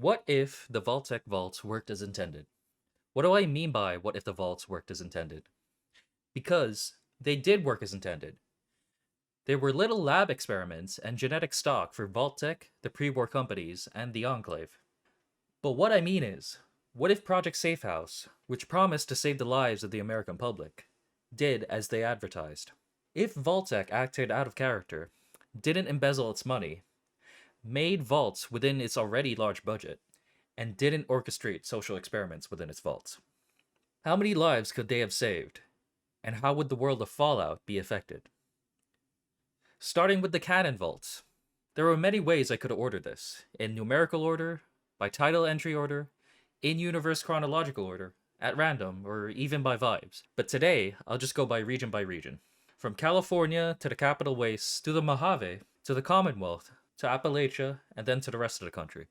What if the Vault-Tec vaults worked as intended? What do I mean by what if the vaults worked as intended? Because they did work as intended. They were little lab experiments and genetic stock for Vault-Tec, the pre-war companies, and the Enclave. But what I mean is, what if Project Safehouse, which promised to save the lives of the American public, did as they advertised? If Vault-Tec acted out of character, didn't embezzle its money, made vaults within its already large budget, and didn't orchestrate social experiments within its vaults, how many lives could they have saved? And how would the world of Fallout be affected? Starting with the canon vaults, there were many ways I could order this, in numerical order, by title entry order, in-universe chronological order, at random, or even by vibes. But today, I'll just go by region, from California to the Capital Waste, to the Mojave, to the Commonwealth, to Appalachia, and then to the rest of the country.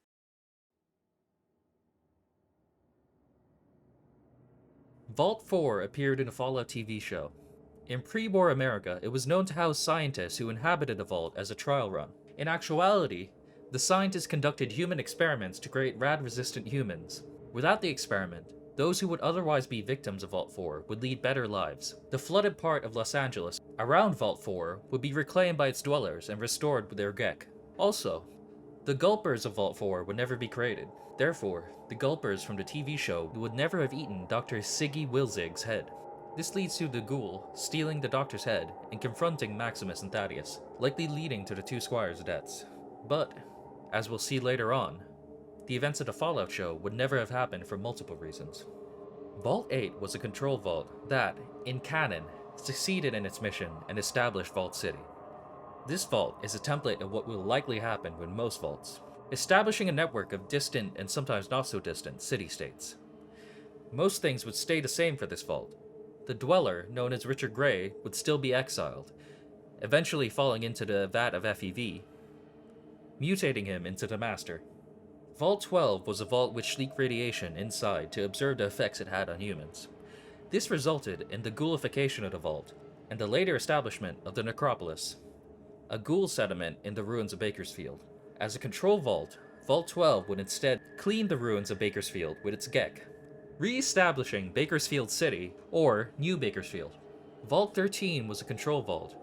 Vault 4 appeared in a Fallout TV show. In pre-war America, it was known to house scientists who inhabited the vault as a trial run. In actuality, the scientists conducted human experiments to create rad-resistant humans. Without the experiment, those who would otherwise be victims of Vault 4 would lead better lives. The flooded part of Los Angeles around Vault 4 would be reclaimed by its dwellers and restored with their gek. Also, the Gulpers of Vault 4 would never be created. Therefore, the Gulpers from the TV show would never have eaten Dr. Siggy Wilzig's head. This leads to the ghoul stealing the Doctor's head and confronting Maximus and Thaddeus, likely leading to the two squires' deaths. But, as we'll see later on, the events of the Fallout show would never have happened for multiple reasons. Vault 8 was a control vault that, in canon, succeeded in its mission and established Vault City. This vault is a template of what will likely happen with most vaults, establishing a network of distant and sometimes not so distant city-states. Most things would stay the same for this vault. The dweller, known as Richard Gray, would still be exiled, eventually falling into the vat of FEV, mutating him into the Master. Vault 12 was a vault which leaked radiation inside to observe the effects it had on humans. This resulted in the ghoulification of the vault, and the later establishment of the Necropolis, a ghoul settlement in the ruins of Bakersfield. As a control vault, Vault 12 would instead clean the ruins of Bakersfield with its gek, re-establishing Bakersfield City, or New Bakersfield. Vault 13 was a control vault.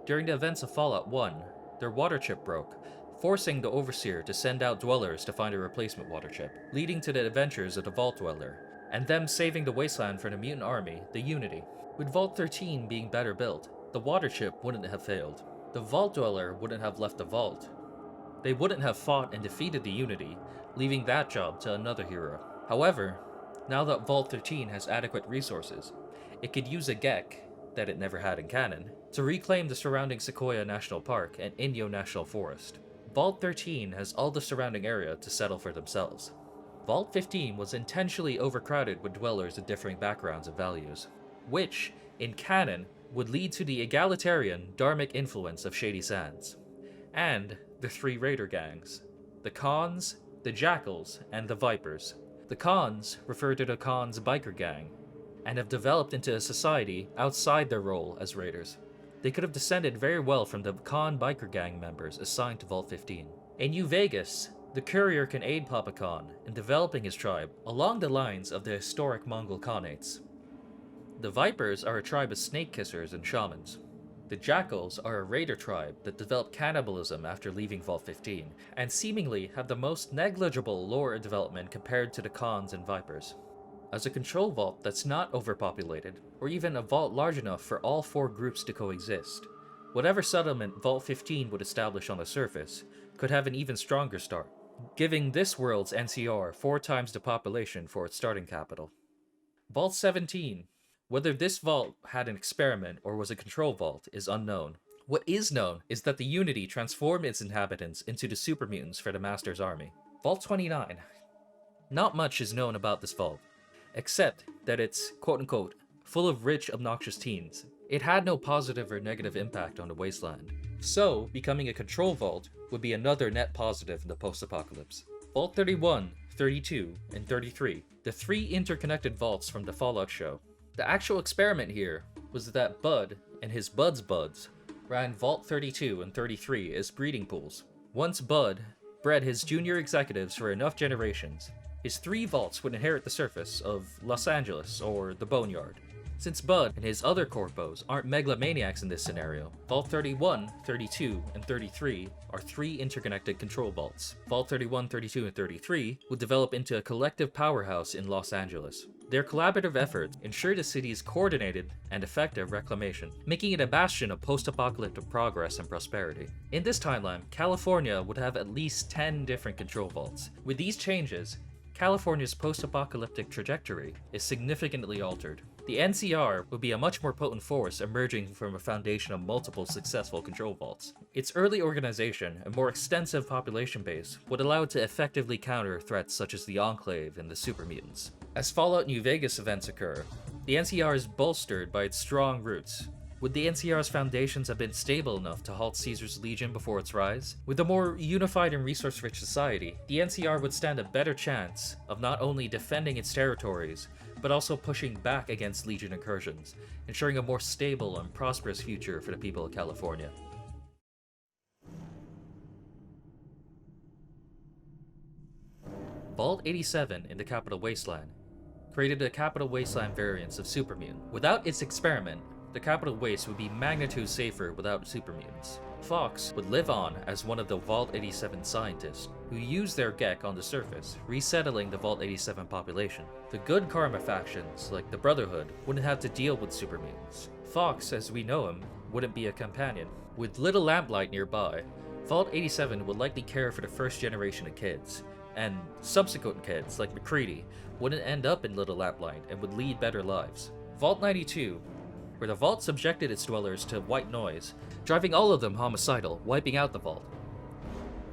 During the events of Fallout 1, their water chip broke, forcing the Overseer to send out dwellers to find a replacement water chip, leading to the adventures of the Vault Dweller, and them saving the wasteland for the mutant army, the Unity. With Vault 13 being better built, the water chip wouldn't have failed. The Vault Dweller wouldn't have left the vault. They wouldn't have fought and defeated the Unity, leaving that job to another hero. However, now that Vault 13 has adequate resources, it could use a gek, that it never had in canon, to reclaim the surrounding Sequoia National Park and Inyo National Forest. Vault 13 has all the surrounding area to settle for themselves. Vault 15 was intentionally overcrowded with dwellers of differing backgrounds and values, which, in canon, would lead to the egalitarian, dharmic influence of Shady Sands, and the three raider gangs, the Khans, the Jackals, and the Vipers. The Khans refer to the Khans biker gang, and have developed into a society outside their role as raiders. They could have descended very well from the Khan biker gang members assigned to Vault 15. In New Vegas, the courier can aid Papa Khan in developing his tribe along the lines of the historic Mongol Khanates. The Vipers are a tribe of snake kissers and shamans. The Jackals are a raider tribe that developed cannibalism after leaving Vault 15, and seemingly have the most negligible lore development compared to the Khans and Vipers. As a control vault that's not overpopulated, or even a vault large enough for all four groups to coexist, whatever settlement Vault 15 would establish on the surface could have an even stronger start, giving this world's NCR 4 times the population for its starting capital. Vault 17. Whether this vault had an experiment or was a control vault is unknown. What is known is that the Unity transformed its inhabitants into the super mutants for the Master's army. Vault 29. Not much is known about this vault, except that it's, quote-unquote, full of rich, obnoxious teens. It had no positive or negative impact on the wasteland, so becoming a control vault would be another net positive in the post-apocalypse. Vault 31, 32, and 33, the 3 interconnected vaults from the Fallout show. The actual experiment here was that Bud and his buds ran Vault 32 and 33 as breeding pools. Once Bud bred his junior executives for enough generations, his 3 vaults would inherit the surface of Los Angeles, or the Boneyard. Since Bud and his other corpos aren't megalomaniacs in this scenario, Vault 31, 32, and 33 are 3 interconnected control vaults. Vault 31, 32, and 33 would develop into a collective powerhouse in Los Angeles. Their collaborative efforts ensure the city's coordinated and effective reclamation, making it a bastion of post-apocalyptic progress and prosperity. In this timeline, California would have at least 10 different control vaults. With these changes, California's post-apocalyptic trajectory is significantly altered. The NCR would be a much more potent force emerging from a foundation of multiple successful control vaults. Its early organization and more extensive population base would allow it to effectively counter threats such as the Enclave and the Super Mutants. As Fallout New Vegas events occur, the NCR is bolstered by its strong roots. Would the NCR's foundations have been stable enough to halt Caesar's Legion before its rise? With a more unified and resource-rich society, the NCR would stand a better chance of not only defending its territories, but also pushing back against Legion incursions, ensuring a more stable and prosperous future for the people of California. Vault 87 in the Capital Wasteland created the Capital Wasteland variants of Super Mutant. Without its experiment, the Capital Waste would be magnitude safer without super mutants. Fox would live on as one of the Vault 87 scientists, who used their Gek on the surface, resettling the Vault 87 population. The good Karma factions, like the Brotherhood, wouldn't have to deal with super mutants. Fox, as we know him, wouldn't be a companion. With little lamplight nearby, Vault 87 would likely care for the first generation of kids, and subsequent kids, like McCready, wouldn't end up in Little Lamplight and would lead better lives. Vault 92, where the vault subjected its dwellers to white noise, driving all of them homicidal, wiping out the vault.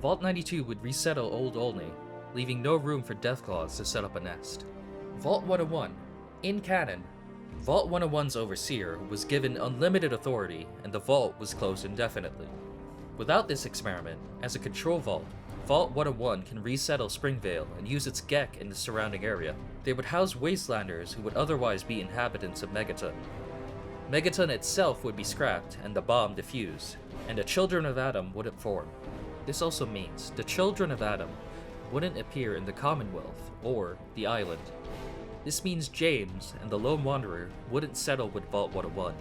Vault 92 would resettle Old Olney, leaving no room for Deathclaws to set up a nest. Vault 101. In canon, Vault 101's overseer was given unlimited authority and the vault was closed indefinitely. Without this experiment, as a control vault, Vault 101 can resettle Springvale and use its Gek in the surrounding area. They would house wastelanders who would otherwise be inhabitants of Megaton. Megaton itself would be scrapped and the bomb defused, and the Children of Adam wouldn't form. This also means the Children of Adam wouldn't appear in the Commonwealth or the island. This means James and the Lone Wanderer wouldn't settle with Vault 101,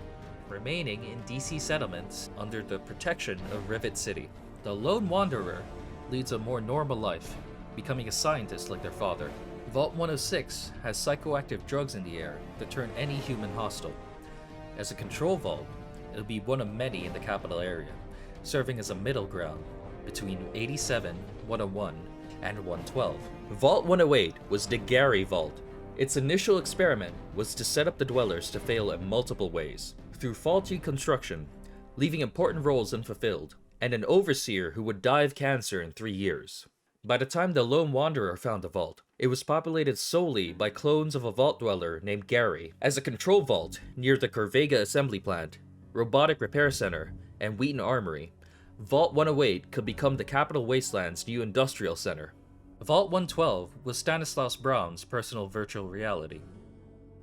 remaining in DC settlements under the protection of Rivet City. The Lone Wanderer leads a more normal life, becoming a scientist like their father. Vault 106 has psychoactive drugs in the air that turn any human hostile. As a control vault, it'll be one of many in the capital area, serving as a middle ground between 87, 101, and 112. Vault 108 was the Gary Vault. Its initial experiment was to set up the dwellers to fail in multiple ways, through faulty construction, leaving important roles unfulfilled, and an overseer who would die of cancer in 3 years. By the time the Lone Wanderer found the vault, it was populated solely by clones of a vault dweller named Gary. As a control vault near the Corvega Assembly Plant, Robotic Repair Center, and Wheaton Armory, Vault 108 could become the Capital Wasteland's new industrial center. Vault 112 was Stanislaus Braun's personal virtual reality.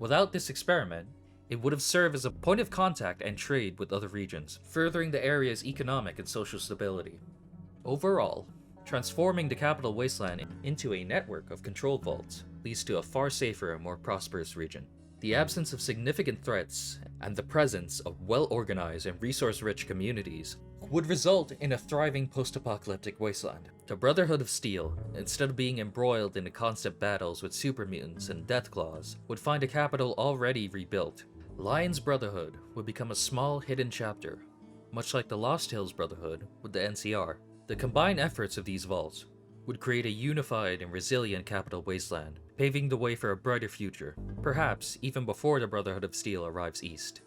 Without this experiment, it would have served as a point of contact and trade with other regions, furthering the area's economic and social stability. Overall, transforming the Capital Wasteland into a network of control vaults leads to a far safer and more prosperous region. The absence of significant threats and the presence of well-organized and resource-rich communities would result in a thriving post-apocalyptic wasteland. The Brotherhood of Steel, instead of being embroiled in the constant battles with super mutants and Deathclaws, would find a capital already rebuilt. Lion's Brotherhood would become a small hidden chapter, much like the Lost Hills Brotherhood with the NCR. The combined efforts of these vaults would create a unified and resilient Capital Wasteland, paving the way for a brighter future, perhaps even before the Brotherhood of Steel arrives east.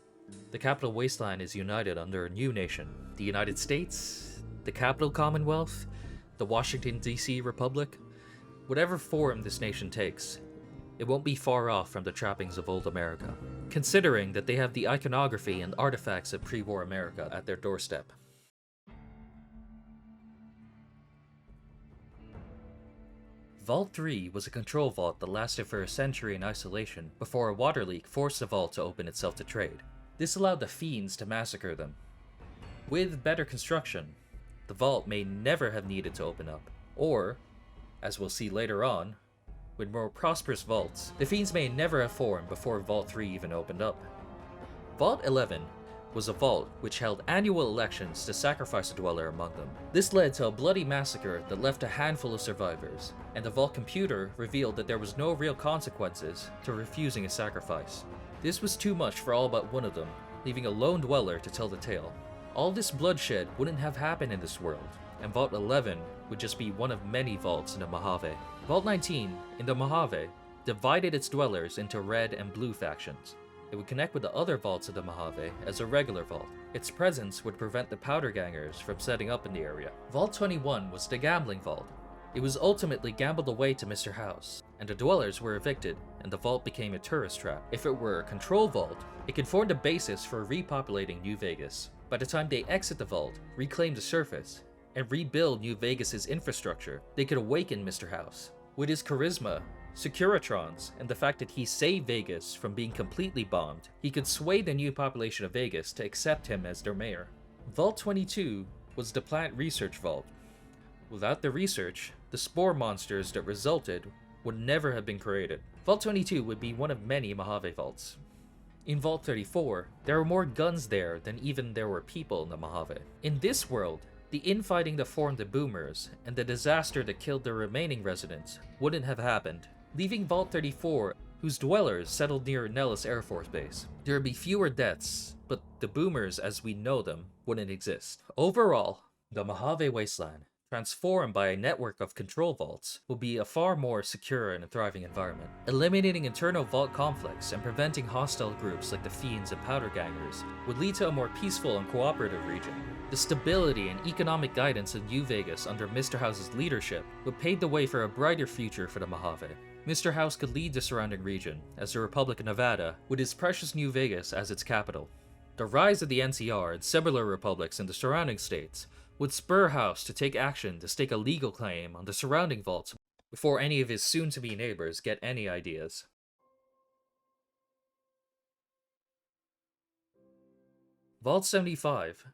The Capital Wasteland is united under a new nation, the United States, the Capital Commonwealth, the Washington, D.C. Republic. Whatever form this nation takes, it won't be far off from the trappings of old America, considering that they have the iconography and artifacts of pre-war America at their doorstep. Vault 3 was a control vault that lasted for a century in isolation before a water leak forced the vault to open itself to trade. This allowed the fiends to massacre them. With better construction, the vault may never have needed to open up, Or, as we'll see later on, with more prosperous vaults, the fiends may never have formed before Vault 3 even opened up. Vault 11 was a vault which held annual elections to sacrifice a dweller among them. This led to a bloody massacre that left a handful of survivors, and the vault computer revealed that there was no real consequences to refusing a sacrifice. This was too much for all but one of them, leaving a lone dweller to tell the tale. All this bloodshed wouldn't have happened in this world, and Vault 11 would just be one of many vaults in the Mojave. Vault 19, in the Mojave, divided its dwellers into red and blue factions. It would connect with the other vaults of the Mojave as a regular vault. Its presence would prevent the powder gangers from setting up in the area. Vault 21 was the gambling vault. It was ultimately gambled away to Mr. House, and the dwellers were evicted, and the vault became a tourist trap. If it were a control vault, it could form the basis for repopulating New Vegas. By the time they exit the vault, reclaim the surface, and rebuild New Vegas's infrastructure, they could awaken Mr. House. With his charisma, Securitrons, and the fact that he saved Vegas from being completely bombed, he could sway the new population of Vegas to accept him as their mayor. Vault 22 was the plant research vault. Without the research, the spore monsters that resulted would never have been created. Vault 22 would be one of many Mojave vaults. In Vault 34, there were more guns there than even there were people in the Mojave. In this world, the infighting that formed the Boomers and the disaster that killed the remaining residents wouldn't have happened, leaving Vault 34, whose dwellers settled near Nellis Air Force Base. There would be fewer deaths, but the Boomers as we know them wouldn't exist. Overall, the Mojave Wasteland, transformed by a network of control vaults, will be a far more secure and thriving environment. Eliminating internal vault conflicts and preventing hostile groups like the Fiends and Powder Gangers would lead to a more peaceful and cooperative region. The stability and economic guidance of New Vegas under Mr. House's leadership would pave the way for a brighter future for the Mojave. Mr. House could lead the surrounding region as the Republic of Nevada, with its precious New Vegas as its capital. The rise of the NCR and similar republics in the surrounding states would spur House to take action to stake a legal claim on the surrounding vaults before any of his soon-to-be neighbors get any ideas. Vault 75,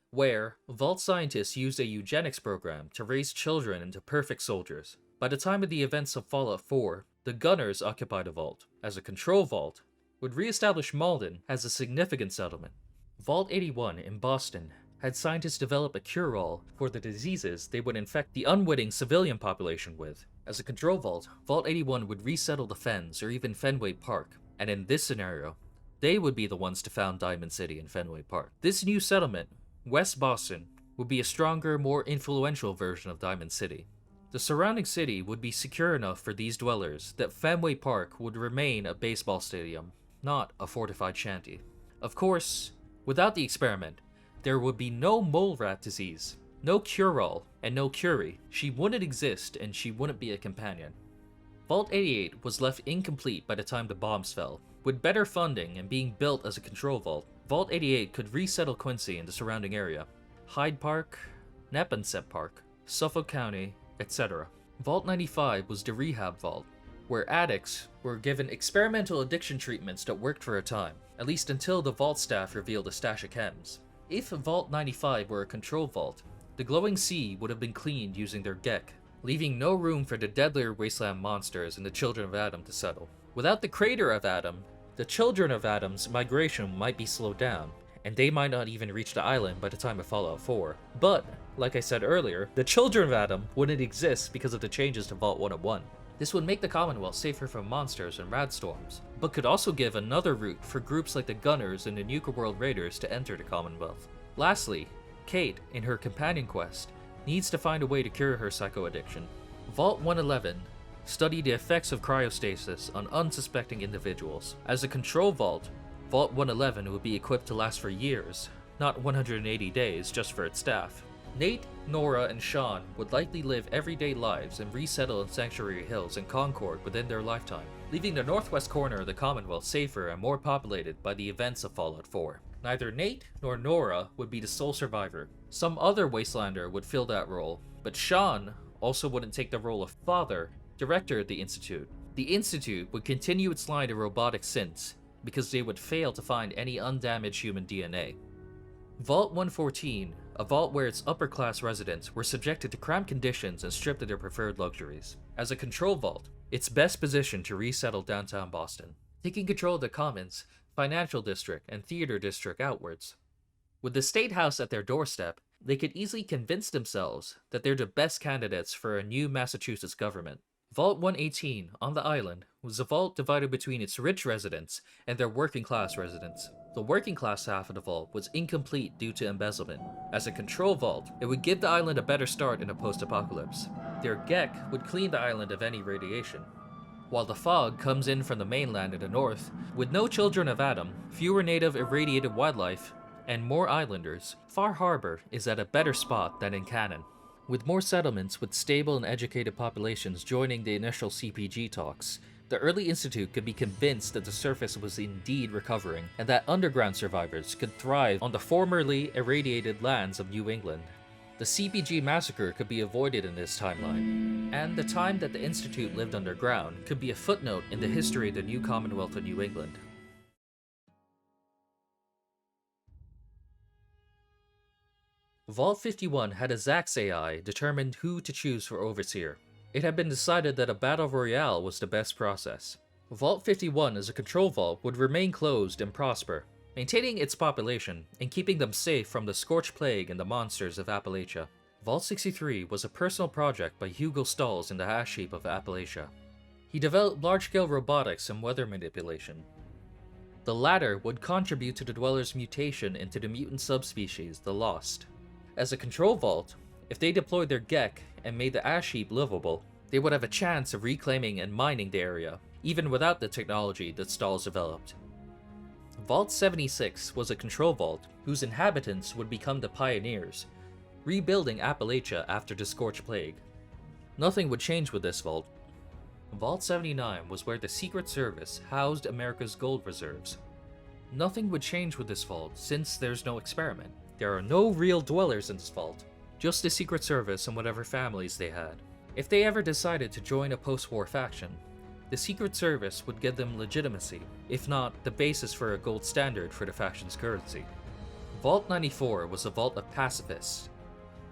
where vault scientists used a eugenics program to raise children into perfect soldiers. By the time of the events of Fallout 4, the Gunners occupied a vault. As a control vault, would re-establish Malden as a significant settlement. Vault 81 in Boston had scientists develop a cure-all for the diseases they would infect the unwitting civilian population with. As a control vault, Vault 81 would resettle the Fens or even Fenway Park, and in this scenario, they would be the ones to found Diamond City and Fenway Park. This new settlement, West Boston, would be a stronger, more influential version of Diamond City. The surrounding city would be secure enough for these dwellers that Fenway Park would remain a baseball stadium, not a fortified shanty. Of course, without the experiment, there would be no mole rat disease, no cure-all, and no Curie. She wouldn't exist and she wouldn't be a companion. Vault 88 was left incomplete by the time the bombs fell. With better funding and being built as a control vault, Vault 88 could resettle Quincy and the surrounding area. Hyde Park, Neponset Park, Suffolk County, etc. Vault 95 was the rehab vault, where addicts were given experimental addiction treatments that worked for a time, at least until the vault staff revealed a stash of chems. If Vault 95 were a control vault, the glowing sea would have been cleaned using their Gek, leaving no room for the deadlier wasteland monsters and the Children of Adam to settle. Without the Crater of Adam, the Children of Adam's migration might be slowed down, and they might not even reach the island by the time of Fallout 4. But, like I said earlier, the Children of Adam wouldn't exist because of the changes to Vault 101. This would make the Commonwealth safer from monsters and radstorms, but could also give another route for groups like the Gunners and the Nuka World Raiders to enter the Commonwealth. Lastly, Kate, in her companion quest, needs to find a way to cure her psycho-addiction. Vault 111 studied the effects of cryostasis on unsuspecting individuals. As a control vault, Vault 111 would be equipped to last for years, not 180 days just for its staff. Nate, Nora, and Sean would likely live everyday lives and resettle in Sanctuary Hills and Concord within their lifetime, leaving the northwest corner of the Commonwealth safer and more populated by the events of Fallout 4. Neither Nate nor Nora would be the sole survivor. Some other Wastelander would fill that role, but Sean also wouldn't take the role of father, director of the Institute. The Institute would continue its line of robotic synths because they would fail to find any undamaged human DNA. Vault 114 a vault where its upper-class residents were subjected to cramped conditions and stripped of their preferred luxuries. As a control vault, it's best positioned to resettle downtown Boston, taking control of the Commons, Financial District, and Theater District outwards. With the State House at their doorstep, they could easily convince themselves that they're the best candidates for a new Massachusetts government. Vault 118 on the island was a vault divided between its rich residents and their working class residents. The working class half of the vault was incomplete due to embezzlement. As a control vault, it would give the island a better start in a post-apocalypse. Their GEC would clean the island of any radiation. While the fog comes in from the mainland in the north, with no children of Adam, fewer native irradiated wildlife, and more islanders, Far Harbor is at a better spot than in Cannon. With more settlements with stable and educated populations joining the initial CPG talks, the early institute could be convinced that the surface was indeed recovering and that underground survivors could thrive on the formerly irradiated lands of New England. The CPG massacre could be avoided in this timeline, and the time that the institute lived underground could be a footnote in the history of the new Commonwealth of New England. Vault 51 had a Zax AI determine who to choose for Overseer. It had been decided that a battle royale was the best process. Vault 51 as a control vault would remain closed and prosper, maintaining its population and keeping them safe from the scorched plague and the monsters of Appalachia. Vault 63 was a personal project by Hugo Stalls in the ash heap of Appalachia. He developed large-scale robotics and weather manipulation. The latter would contribute to the Dwellers' mutation into the mutant subspecies, the Lost. As a control vault, if they deployed their GEC and made the ash heap livable, they would have a chance of reclaiming and mining the area, even without the technology that Stalls developed. Vault 76 was a control vault whose inhabitants would become the pioneers, rebuilding Appalachia after the Scorched Plague. Nothing would change with this vault. Vault 79 was where the Secret Service housed America's gold reserves. Nothing would change with this vault since there's no experiment. There are no real dwellers in this vault, just the Secret Service and whatever families they had. If they ever decided to join a post-war faction, the Secret Service would give them legitimacy, if not the basis for a gold standard for the faction's currency. Vault 94 was a vault of pacifists.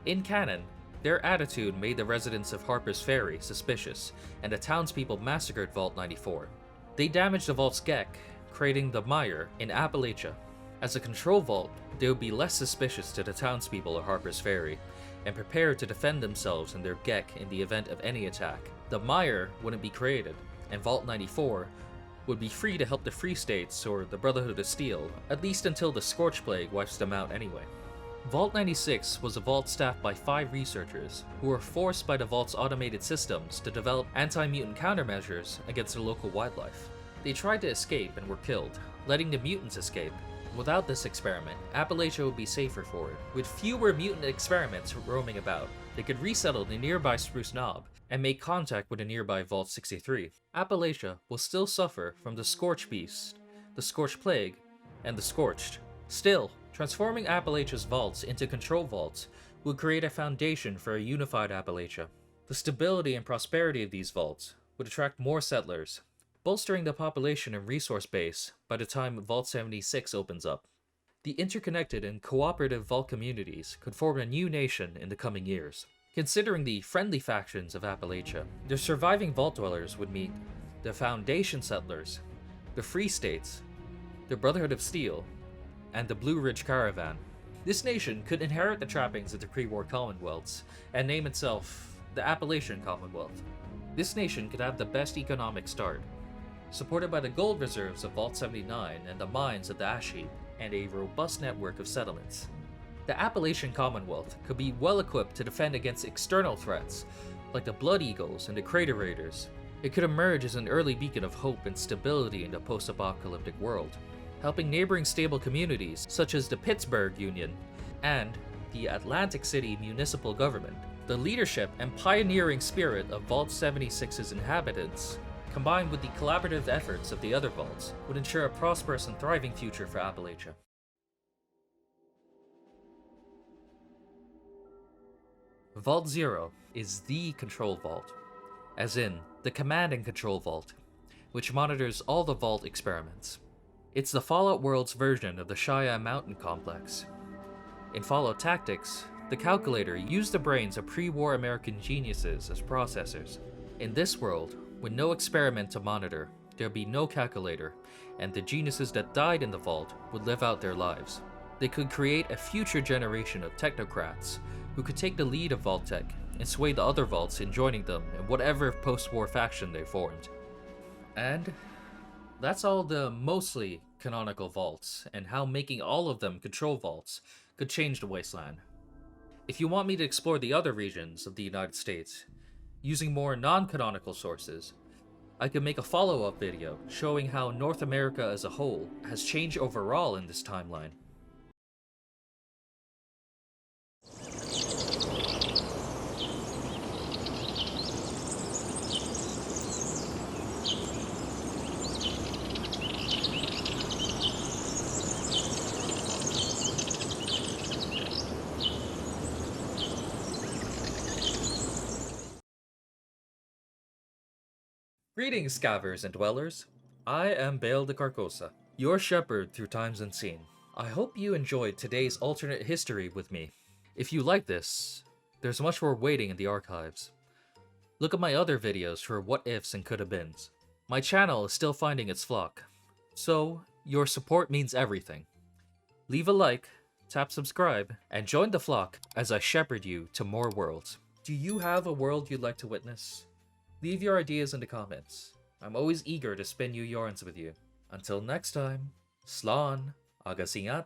In canon, their attitude made the residents of Harper's Ferry suspicious, and the townspeople massacred Vault 94. They damaged the vault's GEC, creating the Mire in Appalachia. As a control vault, they would be less suspicious to the townspeople of Harper's Ferry, and prepared to defend themselves and their GEC in the event of any attack. The Mire wouldn't be created, and Vault 94 would be free to help the Free States or the Brotherhood of Steel, at least until the Scorch Plague wipes them out anyway. Vault 96 was a vault staffed by 5 researchers, who were forced by the vault's automated systems to develop anti-mutant countermeasures against the local wildlife. They tried to escape and were killed, letting the mutants escape. Without this experiment, Appalachia would be safer for it. With fewer mutant experiments roaming about, they could resettle the nearby Spruce Knob and make contact with the nearby Vault 63. Appalachia will still suffer from the Scorch Beast, the Scorch Plague, and the Scorched. Still, transforming Appalachia's vaults into control vaults would create a foundation for a unified Appalachia. The stability and prosperity of these vaults would attract more settlers, bolstering the population and resource base by the time Vault 76 opens up. The interconnected and cooperative vault communities could form a new nation in the coming years. Considering the friendly factions of Appalachia, the surviving vault dwellers would meet the Foundation settlers, the Free States, the Brotherhood of Steel, and the Blue Ridge Caravan. This nation could inherit the trappings of the pre-war Commonwealths and name itself the Appalachian Commonwealth. This nation could have the best economic start, supported by the gold reserves of Vault 79 and the mines of the Ash Heap, and a robust network of settlements. The Appalachian Commonwealth could be well equipped to defend against external threats, like the Blood Eagles and the Crater Raiders. It could emerge as an early beacon of hope and stability in the post-apocalyptic world, helping neighboring stable communities such as the Pittsburgh Union and the Atlantic City Municipal Government. The leadership and pioneering spirit of Vault 76's inhabitants, combined with the collaborative efforts of the other vaults, would ensure a prosperous and thriving future for Appalachia. Vault 0 is the control vault, as in the command and control vault, which monitors all the vault experiments. It's the Fallout world's version of the Cheyenne Mountain complex. In Fallout Tactics, the calculator used the brains of pre-war American geniuses as processors. In this world, with no experiment to monitor, there'd be no calculator, and the geniuses that died in the vault would live out their lives. They could create a future generation of technocrats who could take the lead of Vault Tech and sway the other vaults in joining them in whatever post-war faction they formed. And that's all the mostly canonical vaults, and how making all of them control vaults could change the Wasteland. If you want me to explore the other regions of the United States, using more non-canonical sources, I could make a follow-up video showing how North America as a whole has changed overall in this timeline. Greetings, scavers and dwellers. I am Baa'el de Carcossa, your shepherd through times unseen. I hope you enjoyed today's alternate history with me. If you like this, there's much more waiting in the archives. Look at my other videos for what ifs and coulda beens. My channel is still finding its flock, so your support means everything. Leave a like, tap subscribe, and join the flock as I shepherd you to more worlds. Do you have a world you'd like to witness? Leave your ideas in the comments. I'm always eager to spin new yarns with you. Until next time, Slan, Agasingat.